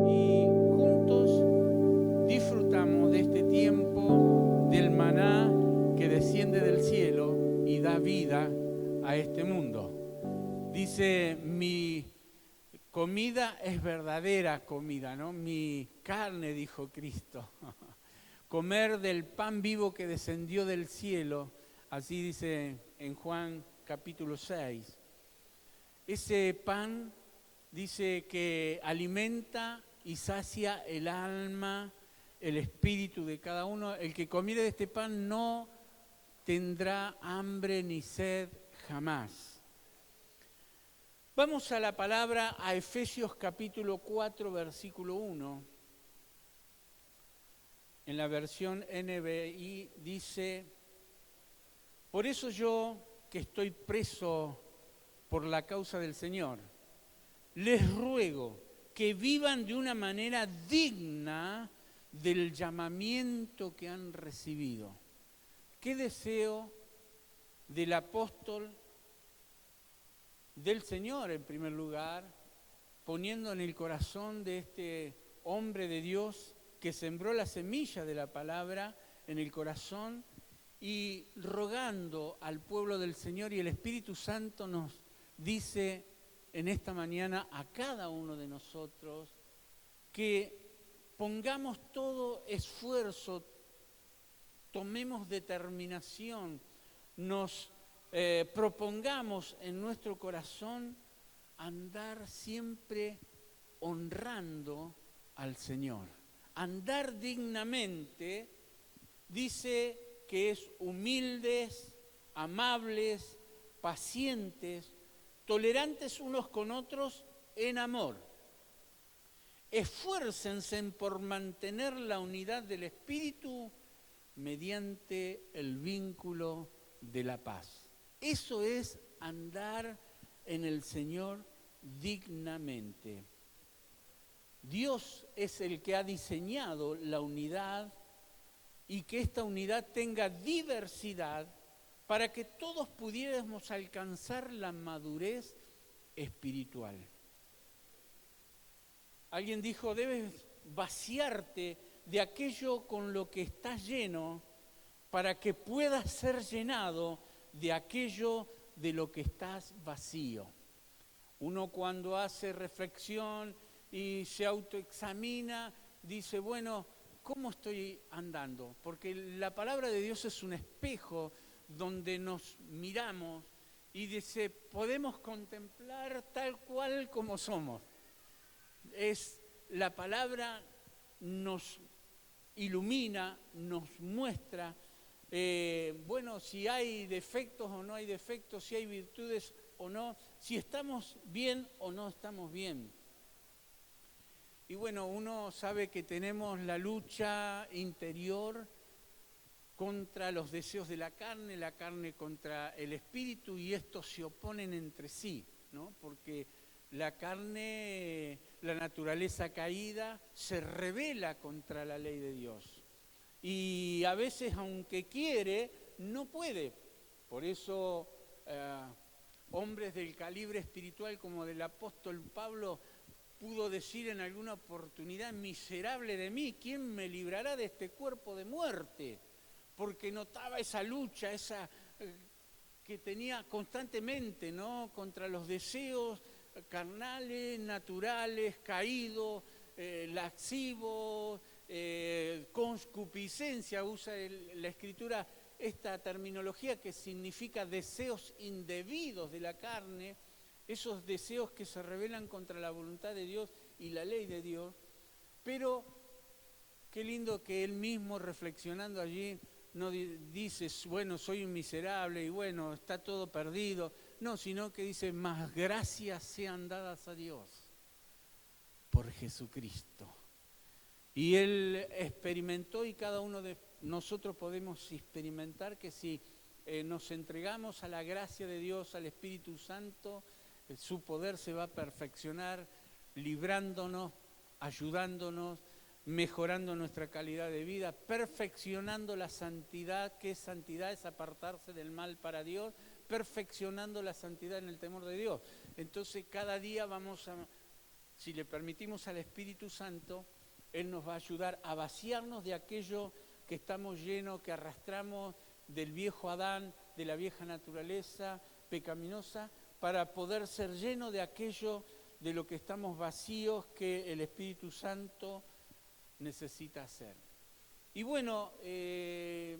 y juntos disfrutamos de este tiempo del maná que desciende del cielo y da vida a este mundo. Dice, mi comida es verdadera comida, ¿no? Mi carne, dijo Cristo. Comer del pan vivo que descendió del cielo, así dice en Juan capítulo 6. Ese pan dice que alimenta y sacia el alma, el espíritu de cada uno. El que comiere de este pan no tendrá hambre ni sed jamás. Vamos a la palabra, a Efesios capítulo 4, versículo 1. En la versión NBI dice, por eso yo, que estoy preso por la causa del Señor, les ruego que vivan de una manera digna del llamamiento que han recibido. ¿Qué deseo del apóstol del Señor, en primer lugar, poniendo en el corazón de este hombre de Dios que sembró la semilla de la palabra en el corazón y rogando al pueblo del Señor? Y el Espíritu Santo nos dice en esta mañana a cada uno de nosotros que pongamos todo esfuerzo, tomemos determinación, nos propongamos en nuestro corazón andar siempre honrando al Señor. Andar dignamente dice que es humildes, amables, pacientes, tolerantes unos con otros en amor. Esfuércense por mantener la unidad del Espíritu mediante el vínculo de la paz. Eso es andar en el Señor dignamente. Dios es el que ha diseñado la unidad y que esta unidad tenga diversidad para que todos pudiéramos alcanzar la madurez espiritual. Alguien dijo, debes vaciarte de aquello con lo que estás lleno para que puedas ser llenado de aquello de lo que estás vacío. Uno cuando hace reflexión y se autoexamina, dice, bueno, ¿cómo estoy andando? Porque la palabra de Dios es un espejo donde nos miramos y dice, podemos contemplar tal cual como somos. La palabra nos ilumina, nos muestra, bueno, si hay defectos o no hay defectos, si hay virtudes o no, si estamos bien o no estamos bien. Y bueno, uno sabe que tenemos la lucha interior contra los deseos de la carne contra el espíritu, y estos se oponen entre sí, ¿no? Porque la carne, la naturaleza caída, se rebela contra la ley de Dios. Y a veces, aunque quiere, no puede. Por eso, hombres del calibre espiritual como del apóstol Pablo pudo decir en alguna oportunidad, miserable de mí, ¿quién me librará de este cuerpo de muerte? Porque notaba esa lucha, que tenía constantemente, ¿no? Contra los deseos carnales, naturales, caídos, laxivos, concupiscencia, usa la Escritura esta terminología que significa deseos indebidos de la carne, esos deseos que se rebelan contra la voluntad de Dios y la ley de Dios. Pero qué lindo que él mismo, reflexionando allí, no dice, bueno, soy un miserable y bueno, está todo perdido. No, sino que dice, más gracias sean dadas a Dios por Jesucristo. Y él experimentó, y cada uno de nosotros podemos experimentar, que si nos entregamos a la gracia de Dios, al Espíritu Santo, su poder se va a perfeccionar, librándonos, ayudándonos, mejorando nuestra calidad de vida, perfeccionando la santidad. ¿Qué es santidad? Es apartarse del mal para Dios, perfeccionando la santidad en el temor de Dios. Entonces cada día vamos a si le permitimos al Espíritu Santo, Él nos va a ayudar a vaciarnos de aquello que estamos llenos, que arrastramos del viejo Adán, de la vieja naturaleza pecaminosa, para poder ser llenos de aquello de lo que estamos vacíos, que el Espíritu Santo necesita hacer. Y bueno, el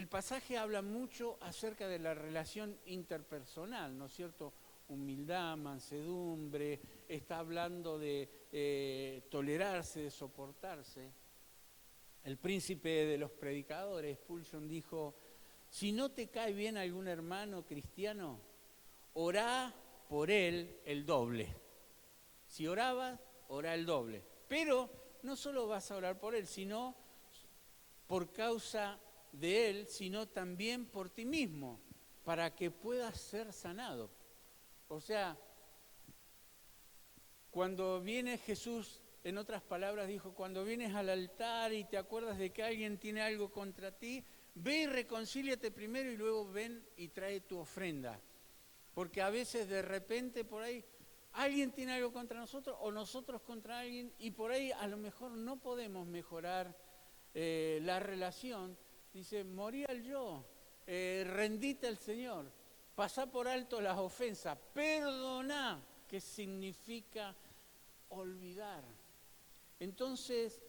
pasaje habla mucho acerca de la relación interpersonal, ¿no es cierto? Humildad, mansedumbre, está hablando de tolerarse, de soportarse. El príncipe de los predicadores, Spurgeon, dijo: si no te cae bien algún hermano cristiano, orá por él el doble. Si orabas, orá el doble. Pero no solo vas a orar por él, sino por causa de él, sino también por ti mismo, para que puedas ser sanado. O sea, cuando viene Jesús, en otras palabras dijo, cuando vienes al altar y te acuerdas de que alguien tiene algo contra ti, ve y reconcíliate primero y luego ven y trae tu ofrenda. Porque a veces de repente por ahí alguien tiene algo contra nosotros o nosotros contra alguien y por ahí a lo mejor no podemos mejorar la relación. Dice, morí al yo, rendite al Señor, pasá por alto las ofensas, perdoná, que significa olvidar. Entonces,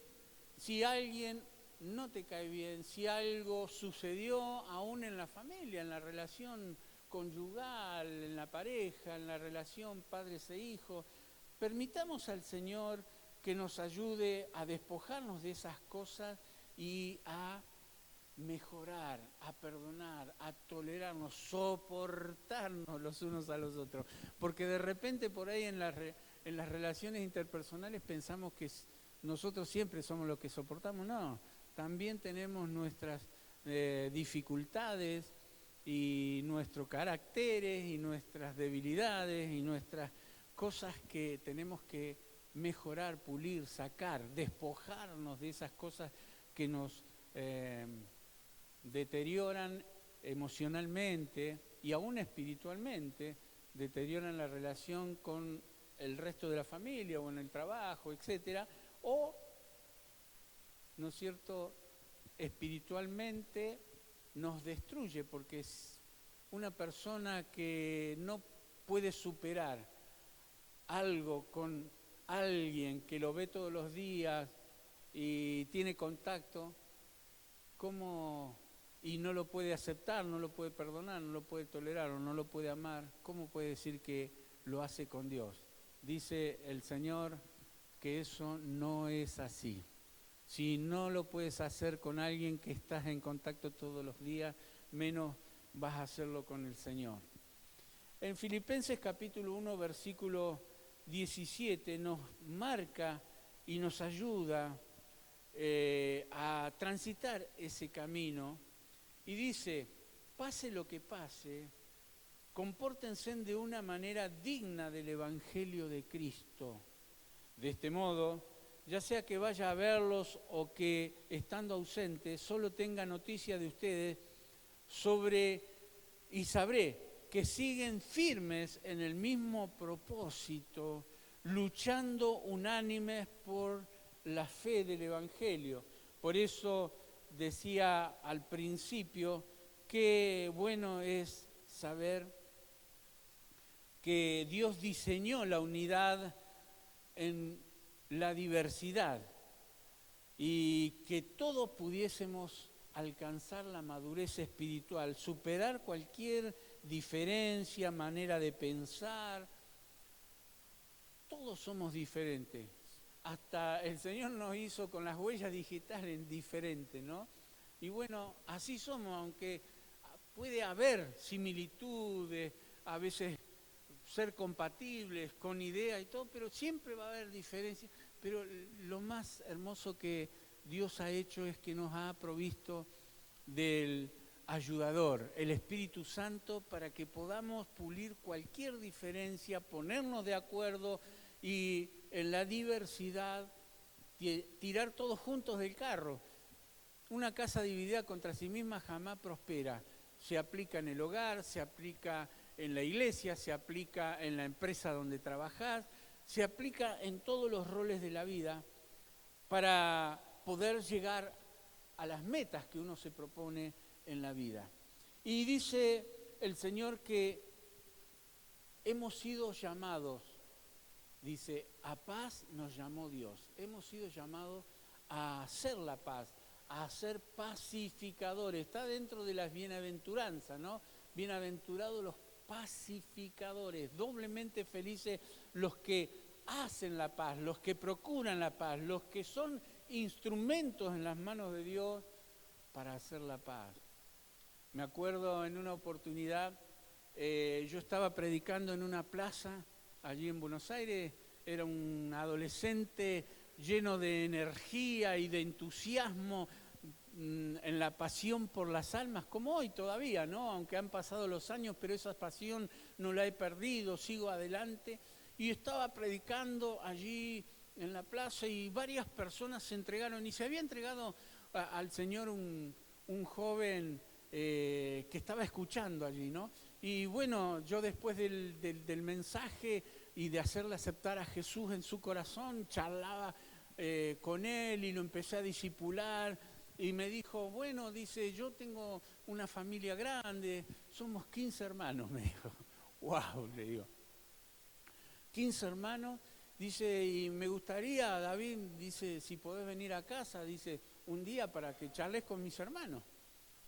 si alguien no te cae bien, si algo sucedió aún en la familia, en la relación conyugal, en la pareja, en la relación padres e hijos, permitamos al Señor que nos ayude a despojarnos de esas cosas y a mejorar, a perdonar, a tolerarnos, soportarnos los unos a los otros. Porque de repente por ahí en las relaciones interpersonales pensamos que nosotros siempre somos los que soportamos. No, también tenemos nuestras dificultades y nuestros caracteres y nuestras debilidades y nuestras cosas que tenemos que mejorar, pulir, sacar, despojarnos de esas cosas que nos deterioran emocionalmente y aún espiritualmente, deterioran la relación con el resto de la familia o en el trabajo, etcétera, o, ¿no es cierto?, espiritualmente nos destruye, porque es una persona que no puede superar algo con alguien que lo ve todos los días y tiene contacto, ¿cómo? Y no lo puede aceptar, no lo puede perdonar, no lo puede tolerar o no lo puede amar, ¿cómo puede decir que lo hace con Dios? Dice el Señor que eso no es así. Si no lo puedes hacer con alguien que estás en contacto todos los días, menos vas a hacerlo con el Señor. En Filipenses capítulo 1, versículo 17, nos marca y nos ayuda a transitar ese camino y dice, pase lo que pase, compórtense de una manera digna del Evangelio de Cristo. De este modo, ya sea que vaya a verlos o que estando ausente, solo tenga noticia de ustedes y sabré que siguen firmes en el mismo propósito, luchando unánimes por la fe del Evangelio. Por eso decía al principio que bueno es saber que Dios diseñó la unidad en la diversidad y que todos pudiésemos alcanzar la madurez espiritual, superar cualquier diferencia, manera de pensar. Todos somos diferentes. Hasta el Señor nos hizo con las huellas digitales diferentes, ¿no? Y bueno, así somos, aunque puede haber similitudes, a veces ser compatibles con ideas y todo, pero siempre va a haber diferencias. Pero lo más hermoso que Dios ha hecho es que nos ha provisto del ayudador, el Espíritu Santo, para que podamos pulir cualquier diferencia, ponernos de acuerdo y en la diversidad tirar todos juntos del carro. Una casa dividida contra sí misma jamás prospera. Se aplica en el hogar, se aplica en la iglesia, se aplica en la empresa donde trabajás. se aplica en todos los roles de la vida para poder llegar a las metas que uno se propone en la vida. Y dice el Señor que hemos sido llamados, dice, a paz nos llamó Dios. Hemos sido llamados a hacer la paz, a ser pacificadores. Está dentro de las bienaventuranzas, ¿no? Bienaventurados los pacificadores, doblemente felices los que hacen la paz, los que procuran la paz, los que son instrumentos en las manos de Dios para hacer la paz. Me acuerdo en una oportunidad, yo estaba predicando en una plaza allí en Buenos Aires, era un adolescente lleno de energía y de entusiasmo en la pasión por las almas, como hoy todavía, ¿no? Aunque han pasado los años, pero esa pasión no la he perdido, sigo adelante. Y estaba predicando allí en la plaza y varias personas se entregaron, y se había entregado al Señor un joven que estaba escuchando allí, ¿no? Y bueno, yo después del mensaje y de hacerle aceptar a Jesús en su corazón, charlaba con él y lo empecé a discipular. Y me dijo, bueno, dice, yo tengo una familia grande, somos 15 hermanos, me dijo. ¡Wow! Le digo. 15 hermanos, dice, y me gustaría, David, dice, si podés venir a casa, dice, un día para que charles con mis hermanos.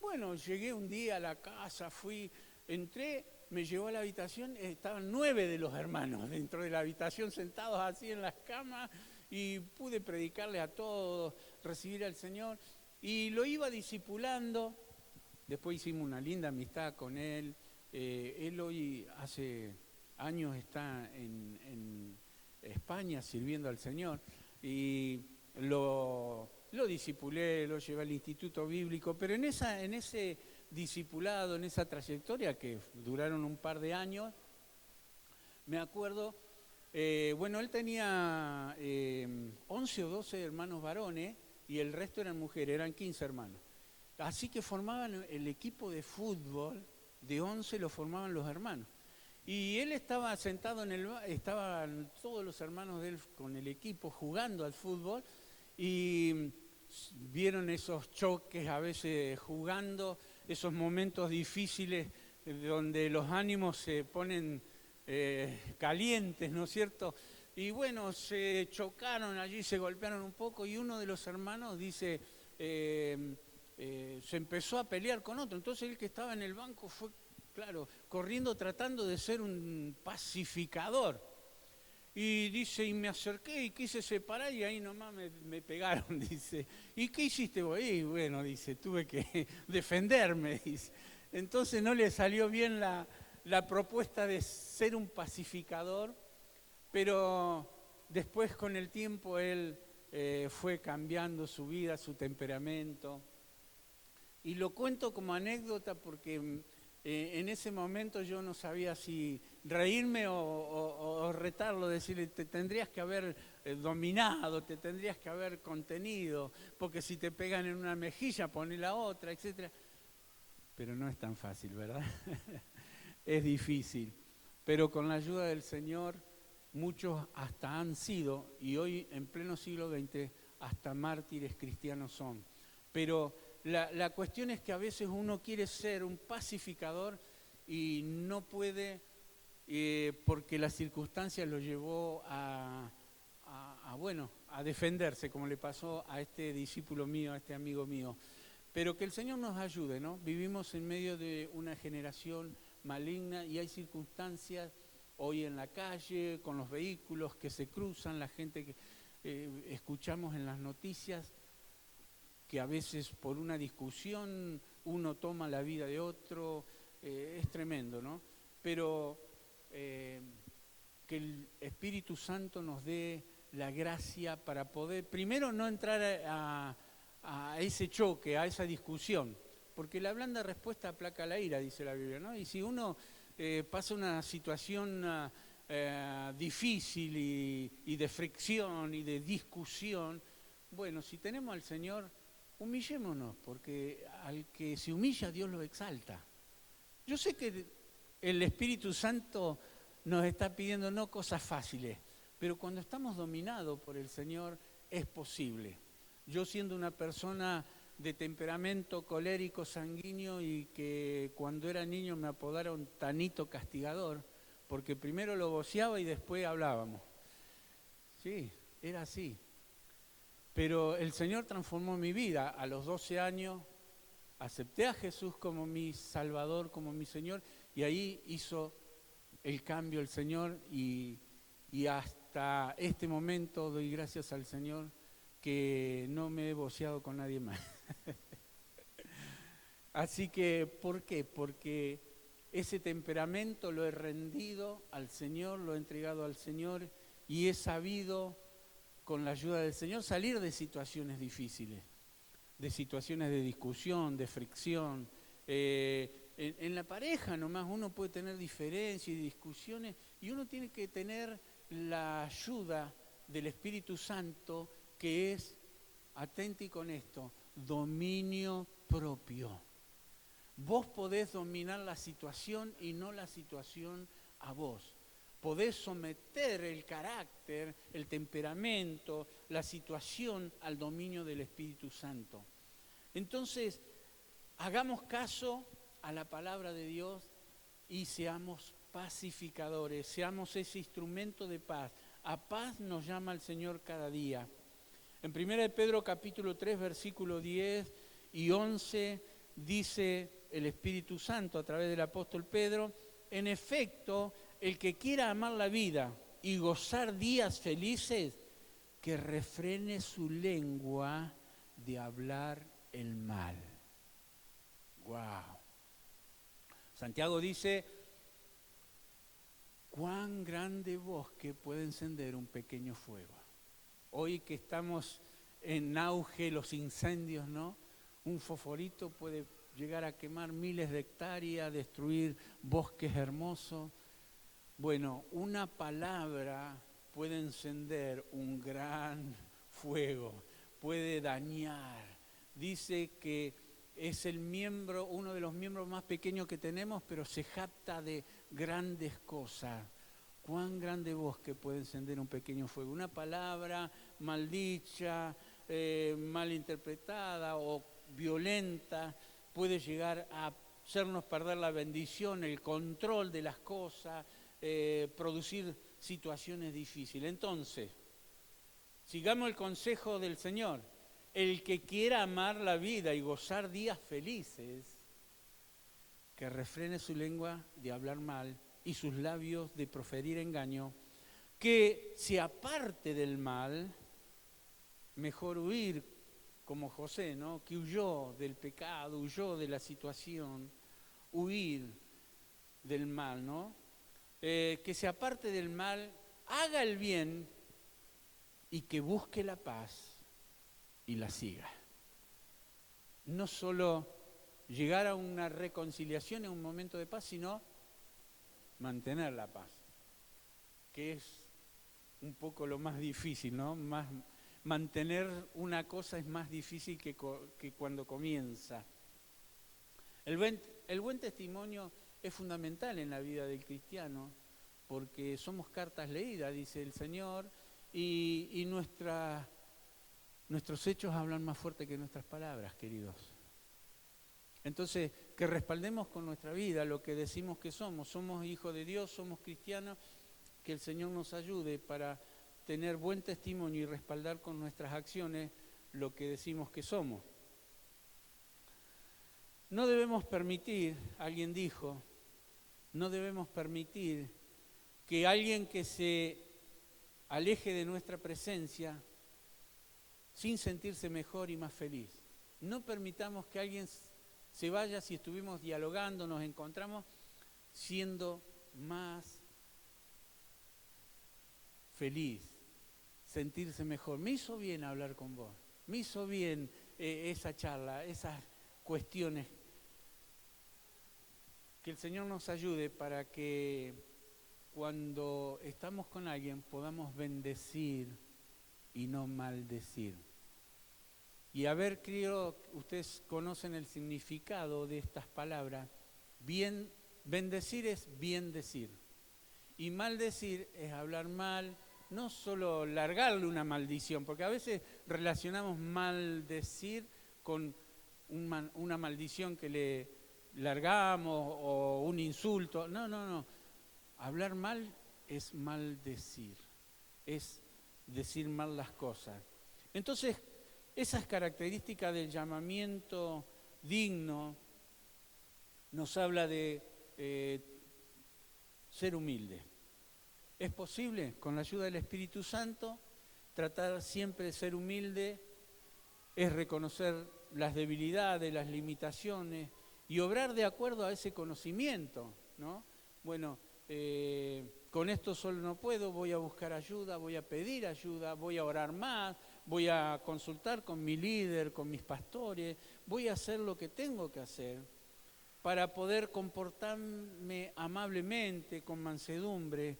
Bueno, llegué un día a la casa, entré, me llevó a la habitación, estaban 9 de los hermanos dentro de la habitación sentados así en las camas y pude predicarle a todos, recibir al Señor y lo iba discipulando. Después hicimos una linda amistad con él. Él hoy hace años está en España sirviendo al Señor y lo discipulé, lo llevé al Instituto Bíblico, pero en ese discipulado, en esa trayectoria que duraron un par de años, me acuerdo, bueno, él tenía 11 o 12 hermanos varones y el resto eran mujeres, eran 15 hermanos. Así que formaban el equipo de fútbol, de 11 lo formaban los hermanos. Y él estaba sentado estaban todos los hermanos de él con el equipo jugando al fútbol y vieron esos choques a veces jugando, esos momentos difíciles donde los ánimos se ponen calientes, ¿no es cierto? Y bueno, se chocaron allí, se golpearon un poco y uno de los hermanos dice, se empezó a pelear con otro. Entonces él que estaba en el banco fue, claro, corriendo tratando de ser un pacificador. Y dice, y me acerqué y quise separar y ahí nomás me pegaron, dice. ¿Y qué hiciste vos? Y bueno, dice, tuve que defenderme, dice. Entonces no le salió bien la propuesta de ser un pacificador, pero después con el tiempo él fue cambiando su vida, su temperamento. Y lo cuento como anécdota porque en ese momento yo no sabía si reírme o retarlo, decirle, te tendrías que haber dominado, te tendrías que haber contenido, porque si te pegan en una mejilla, poné la otra, etc. Pero no es tan fácil, ¿verdad? Es difícil. Pero con la ayuda del Señor, muchos hasta han sido, y hoy en pleno siglo XX, hasta mártires cristianos son. Pero la cuestión es que a veces uno quiere ser un pacificador y no puede porque la circunstancia lo llevó a defenderse, como le pasó a este discípulo mío, a este amigo mío. Pero que el Señor nos ayude, ¿no? Vivimos en medio de una generación maligna y hay circunstancias hoy en la calle, con los vehículos que se cruzan, la gente que escuchamos en las noticias, que a veces por una discusión uno toma la vida de otro, es tremendo, ¿no? Pero que el Espíritu Santo nos dé la gracia para poder, primero, no entrar a ese choque, a esa discusión, porque la blanda respuesta aplaca la ira, dice la Biblia, ¿no? Y si uno pasa una situación difícil y de fricción y de discusión, bueno, si tenemos al Señor, humillémonos, porque al que se humilla Dios lo exalta. Yo sé que el Espíritu Santo nos está pidiendo no cosas fáciles, Pero cuando estamos dominados por el Señor, es posible. Yo siendo una persona de temperamento colérico, sanguíneo, y que cuando era niño me apodaron Tanito Castigador, porque primero lo voceaba y después hablábamos. Sí, era así. Pero el Señor transformó mi vida. A los 12 años acepté a Jesús como mi Salvador, como mi Señor, y ahí hizo el cambio el Señor, y hasta este momento doy gracias al Señor que no me he voceado con nadie más. Así que, ¿por qué? Porque ese temperamento lo he rendido al Señor, lo he entregado al Señor, y he sabido, con la ayuda del Señor, salir de situaciones difíciles, de situaciones de discusión, de fricción. En la pareja nomás uno puede tener diferencias y discusiones, y uno tiene que tener la ayuda del Espíritu Santo, que es, atenti con esto, dominio propio. Vos podés dominar la situación y no la situación a vos. Podés someter el carácter, el temperamento, la situación al dominio del Espíritu Santo. Entonces, hagamos caso a la palabra de Dios y seamos pacificadores, seamos ese instrumento de paz. A paz nos llama el Señor cada día. En 1 Pedro capítulo 3, versículo 10 y 11, dice el Espíritu Santo a través del apóstol Pedro: en efecto, el que quiera amar la vida y gozar días felices, que refrene su lengua de hablar el mal. ¡Wow! Santiago dice: cuán grande bosque puede encender un pequeño fuego. Hoy que estamos en auge los incendios, ¿no? Un fosforito puede llegar a quemar miles de hectáreas, destruir bosques hermosos. Bueno, una palabra puede encender un gran fuego, puede dañar. Dice que es el miembro, uno de los miembros más pequeños que tenemos, pero se jacta de grandes cosas. ¿Cuán grande bosque puede encender un pequeño fuego? Una palabra maldicha, mal interpretada o violenta puede llegar a hacernos perder la bendición, el control de las cosas, producir situaciones difíciles. Entonces, sigamos el consejo del Señor. El que quiera amar la vida y gozar días felices, que refrene su lengua de hablar mal y sus labios de proferir engaño, que se aparte del mal, mejor huir como José, ¿no? Que huyó del pecado, huyó de la situación, huir del mal, ¿no? Que se aparte del mal, haga el bien y que busque la paz y la siga. No solo llegar a una reconciliación en un momento de paz, sino mantener la paz, que es un poco lo más difícil, ¿no? Mantener una cosa es más difícil que cuando comienza. El buen testimonio es fundamental en la vida del cristiano, porque somos cartas leídas, dice el Señor, y nuestros hechos hablan más fuerte que nuestras palabras, queridos. Entonces, que respaldemos con nuestra vida lo que decimos que somos. Somos hijos de Dios, somos cristianos, que el Señor nos ayude para tener buen testimonio y respaldar con nuestras acciones lo que decimos que somos. No debemos permitir, alguien dijo, no debemos permitir que alguien que se aleje de nuestra presencia sin sentirse mejor y más feliz. No permitamos que alguien se vaya si estuvimos dialogando, nos encontramos siendo más feliz, sentirse mejor. Me hizo bien hablar con vos, me hizo bien esa charla, esas cuestiones. Que el Señor nos ayude para que cuando estamos con alguien podamos bendecir y no maldecir. Y a ver, creo que ustedes conocen el significado de estas palabras. Bendecir es bien decir. Y maldecir es hablar mal, no solo largarle una maldición, porque a veces relacionamos maldecir con una maldición que le largamos o un insulto. No, no, no. Hablar mal es maldecir, es decir mal las cosas. Entonces, esas características del llamamiento digno nos habla de ser humilde. ¿Es posible, con la ayuda del Espíritu Santo, tratar siempre de ser humilde? Es reconocer las debilidades, las limitaciones y obrar de acuerdo a ese conocimiento, ¿no? Bueno, con esto solo no puedo, voy a buscar ayuda, voy a pedir ayuda, voy a orar más, voy a consultar con mi líder, con mis pastores, voy a hacer lo que tengo que hacer para poder comportarme amablemente, con mansedumbre,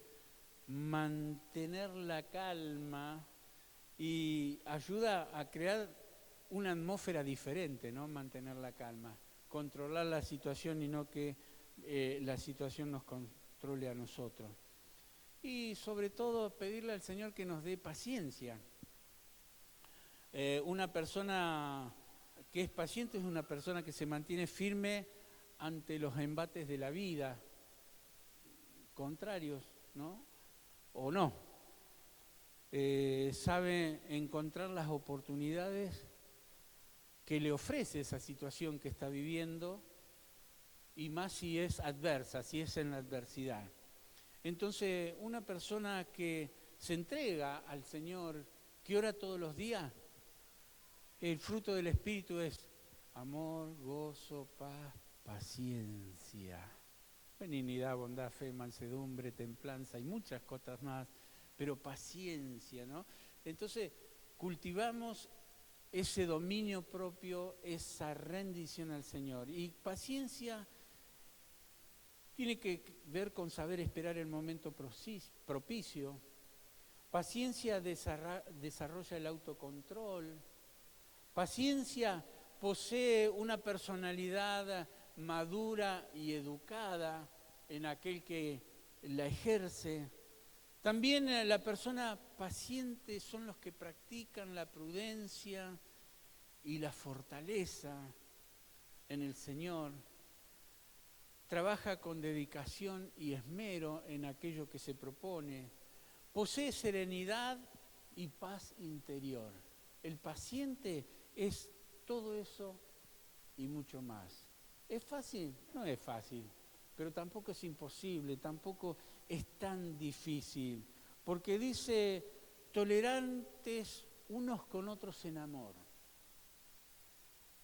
mantener la calma y ayuda a crear una atmósfera diferente, ¿no? Mantener la calma, controlar la situación y no que la situación nos controle a nosotros. Y sobre todo pedirle al Señor que nos dé paciencia. Una persona que es paciente es una persona que se mantiene firme ante los embates de la vida, contrarios, ¿no? O no. Sabe encontrar las oportunidades que le ofrece esa situación que está viviendo, y más si es adversa, si es en la adversidad. Entonces, una persona que se entrega al Señor, que ora todos los días, el fruto del Espíritu es amor, gozo, paz, paciencia, benignidad, bondad, fe, mansedumbre, templanza y muchas cosas más, pero paciencia, ¿no? Entonces, cultivamos ese dominio propio, esa rendición al Señor. Y paciencia tiene que ver con saber esperar el momento propicio. Paciencia desarrolla el autocontrol. Paciencia posee una personalidad madura y educada en aquel que la ejerce. También la persona paciente son los que practican la prudencia y la fortaleza en el Señor. Trabaja con dedicación y esmero en aquello que se propone. Posee serenidad y paz interior. El paciente es todo eso y mucho más. ¿Es fácil? No es fácil, pero tampoco es imposible, tampoco es tan difícil, porque dice, tolerantes unos con otros en amor.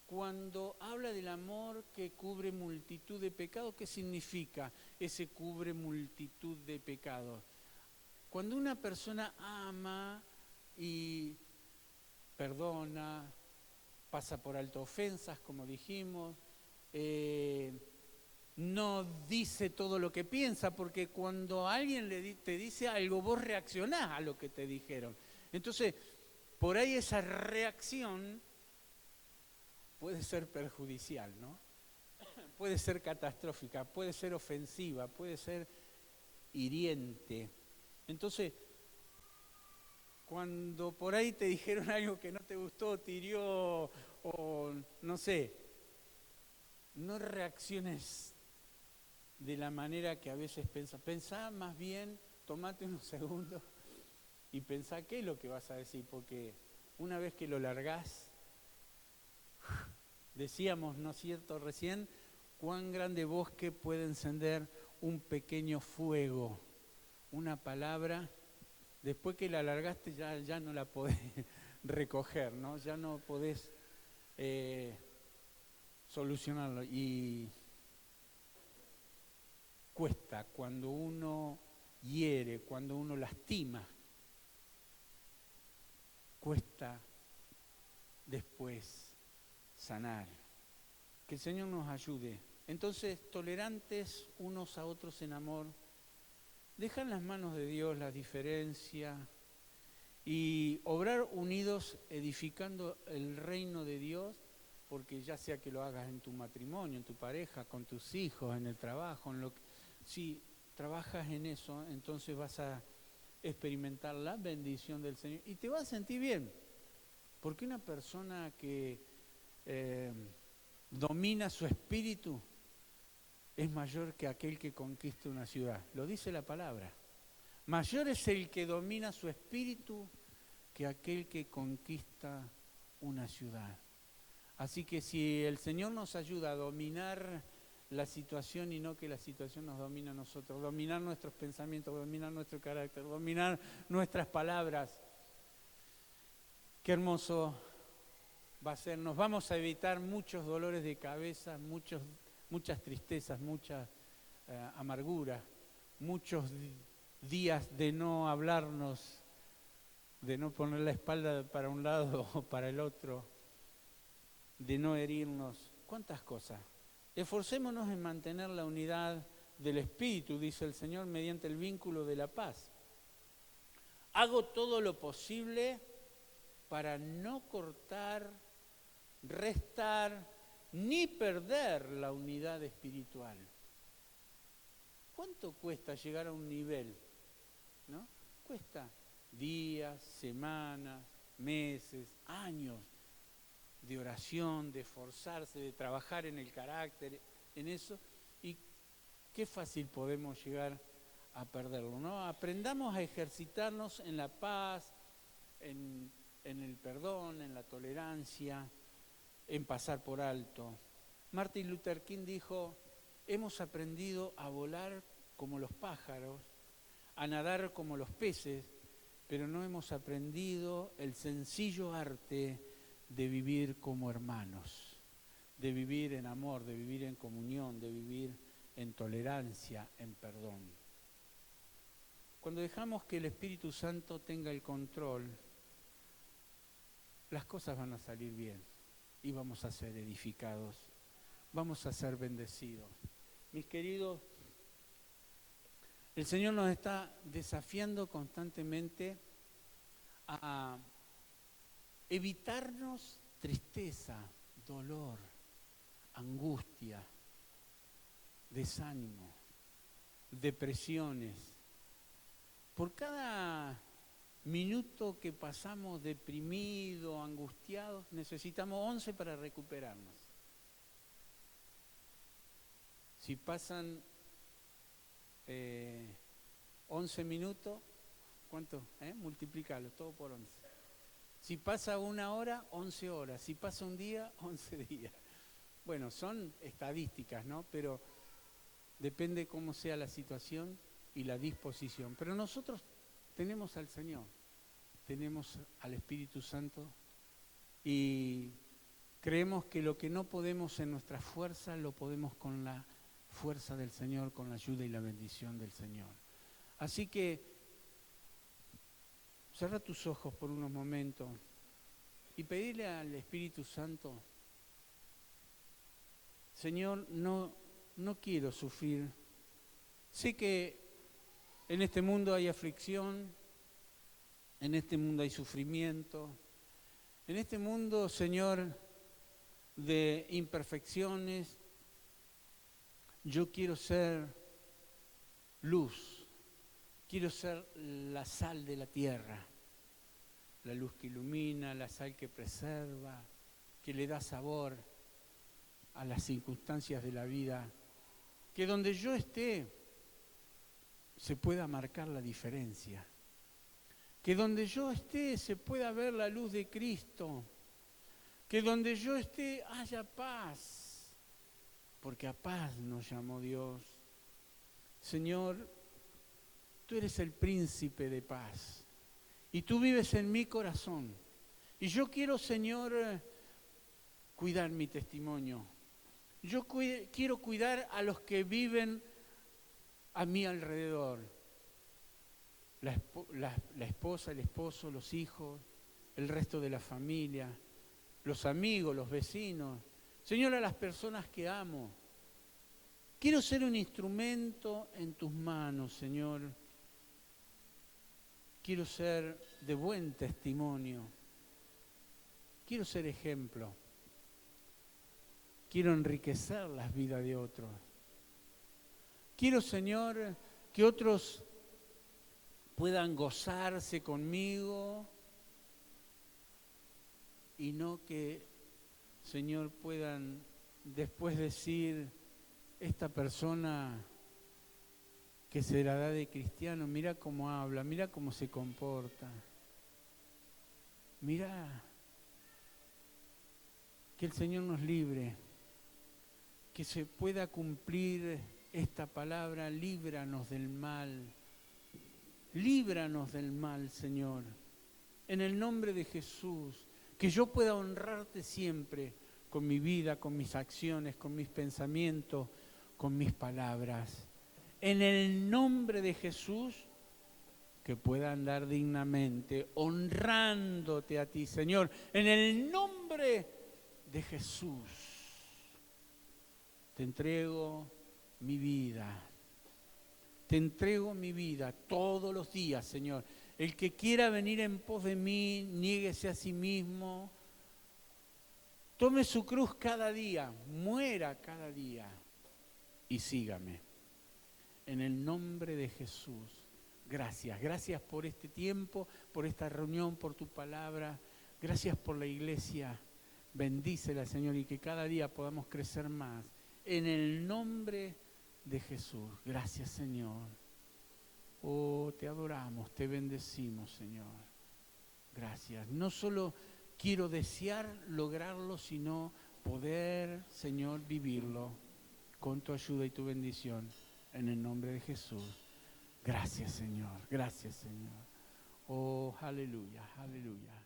Cuando habla del amor que cubre multitud de pecados, ¿qué significa ese cubre multitud de pecados? Cuando una persona ama y perdona, pasa por alto ofensas, como dijimos, no dice todo lo que piensa, porque cuando alguien te dice algo, vos reaccionás a lo que te dijeron. Entonces, por ahí esa reacción puede ser perjudicial, ¿no? Puede ser catastrófica, puede ser ofensiva, puede ser hiriente. Entonces, cuando por ahí te dijeron algo que no te gustó, te hirió, o no sé, no reacciones de la manera que a veces pensás. Pensá más bien, tomate unos segundos y pensá qué es lo que vas a decir, porque una vez que lo largás, decíamos, ¿no es cierto?, recién, cuán grande bosque puede encender un pequeño fuego. Una palabra, después que la largaste ya no la podés recoger, ¿no? Ya no podés solucionarlo. Y cuesta cuando uno hiere, cuando uno lastima, cuesta después sanar. Que el Señor nos ayude. Entonces, tolerantes unos a otros en amor, dejar en las manos de Dios la diferencia y obrar unidos edificando el reino de Dios, porque ya sea que lo hagas en tu matrimonio, en tu pareja, con tus hijos, en el trabajo, si trabajas en eso, entonces vas a experimentar la bendición del Señor y te vas a sentir bien. Porque una persona que domina su espíritu es mayor que aquel que conquista una ciudad. Lo dice la palabra. Mayor es el que domina su espíritu que aquel que conquista una ciudad. Así que si el Señor nos ayuda a dominar la situación y no que la situación nos domine a nosotros, dominar nuestros pensamientos, dominar nuestro carácter, dominar nuestras palabras, qué hermoso va a ser. Nos vamos a evitar muchos dolores de cabeza, muchas tristezas, mucha amargura, muchos días de no hablarnos, de no poner la espalda para un lado o para el otro, de no herirnos. ¿Cuántas cosas? Esforcémonos en mantener la unidad del Espíritu, dice el Señor, mediante el vínculo de la paz. Hago todo lo posible para no cortar, restar, ni perder la unidad espiritual. ¿Cuánto cuesta llegar a un nivel? ¿No? Cuesta días, semanas, meses, años de oración, de esforzarse, de trabajar en el carácter, en eso, y qué fácil podemos llegar a perderlo, ¿no? Aprendamos a ejercitarnos en la paz, en el perdón, en la tolerancia, en pasar por alto. Martin Luther King dijo, hemos aprendido a volar como los pájaros, a nadar como los peces, pero no hemos aprendido el sencillo arte de vivir como hermanos, de vivir en amor, de vivir en comunión, de vivir en tolerancia, en perdón. Cuando dejamos que el Espíritu Santo tenga el control, las cosas van a salir bien y vamos a ser edificados, vamos a ser bendecidos. Mis queridos, el Señor nos está desafiando constantemente a evitarnos tristeza, dolor, angustia, desánimo, depresiones. Por cada minuto que pasamos deprimidos, angustiados, necesitamos 11 para recuperarnos. Si pasan 11 minutos, ¿cuánto? Multiplícalo todo por 11. Si pasa una hora, 11 horas. Si pasa un día, 11 días. Bueno, son estadísticas, ¿no? Pero depende cómo sea la situación y la disposición. Pero nosotros tenemos al Señor, tenemos al Espíritu Santo y creemos que lo que no podemos en nuestra fuerza, lo podemos con la fuerza del Señor, con la ayuda y la bendición del Señor. Así que cierra tus ojos por unos momentos y pedirle al Espíritu Santo, Señor, no quiero sufrir. Sé que en este mundo hay aflicción, en este mundo hay sufrimiento, en este mundo, Señor, de imperfecciones, yo quiero ser luz, quiero ser la sal de la tierra, la luz que ilumina, la sal que preserva, que le da sabor a las circunstancias de la vida, que donde yo esté se pueda marcar la diferencia, que donde yo esté se pueda ver la luz de Cristo, que donde yo esté haya paz, porque a paz nos llamó Dios. Señor, tú eres el príncipe de paz y tú vives en mi corazón. Y yo quiero, Señor, cuidar mi testimonio. Yo quiero cuidar a los que viven a mi alrededor. La esposa, el esposo, los hijos, el resto de la familia, los amigos, los vecinos. Señor, a las personas que amo. Quiero ser un instrumento en tus manos, Señor. Quiero ser de buen testimonio. Quiero ser ejemplo. Quiero enriquecer las vidas de otros. Quiero, Señor, que otros puedan gozarse conmigo y no que, Señor, puedan después decir, esta persona que se la da de cristiano, mira cómo habla, mira cómo se comporta, mira, que el Señor nos libre, que se pueda cumplir esta palabra, líbranos del mal, Señor, en el nombre de Jesús, que yo pueda honrarte siempre con mi vida, con mis acciones, con mis pensamientos, con mis palabras. En el nombre de Jesús, que pueda andar dignamente, honrándote a ti, Señor. En el nombre de Jesús, te entrego mi vida. Te entrego mi vida todos los días, Señor. El que quiera venir en pos de mí, niéguese a sí mismo. Tome su cruz cada día, muera cada día y sígame. En el nombre de Jesús, gracias. Gracias por este tiempo, por esta reunión, por tu palabra. Gracias por la iglesia. Bendícela, Señor, y que cada día podamos crecer más. En el nombre de Jesús. Gracias, Señor. Oh, te adoramos, te bendecimos, Señor. Gracias. No solo quiero desear lograrlo, sino poder, Señor, vivirlo con tu ayuda y tu bendición. En el nombre de Jesús. Gracias, Señor. Gracias, Señor. Oh, aleluya, aleluya.